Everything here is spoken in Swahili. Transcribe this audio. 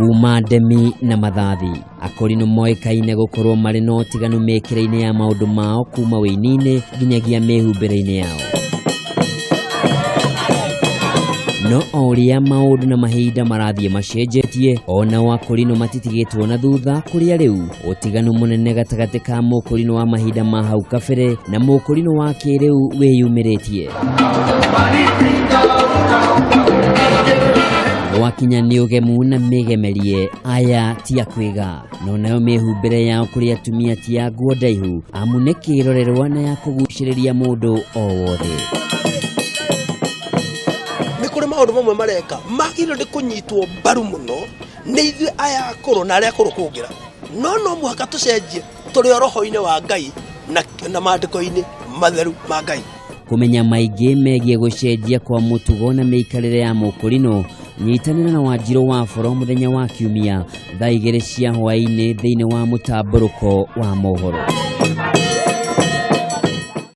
kuma ndemi na mathathi akorino moikaine gukorwo mari no tiganu mekire-ini ya maundu mao kuma wĩini-ini nginyagia mehumbĩre-ini yao. No oria maundu na mahinda marathie macenjetie ona wakorino matitigitwo na thutha kuria riu utiganu munene gatagati ka mukorino wa mahinda ma hau kabere na mukorino wa kiriu wiyumiritie. Wakinya ni ugemu na migemerie aya ti akwiga no nayo mehumbire yao kuri atumia ti ya nguo ndaihu amu ni kirorerwa na ya kuguciriria mundu o wothe. Ni kuri maundu mamwe mareka magiro ni kunyitwo mbaru muno ni ithuĩ aya akũrũ na arĩa akũrũ kũngira no mũhaka tucenjie tũrĩ roho-inĩ wa Ngai na maandĩko-inĩ matheru ma Ngai. Kumenya maingĩ megie gucenjia kwa mutugo na meikarĩre ya mukorino nyitanĩra na Wanjiru Wafula muthenya wa Kiumia thaa 2 cia hwaĩ-inĩ thĩinĩ wa mũtambũrũko wa mohoro.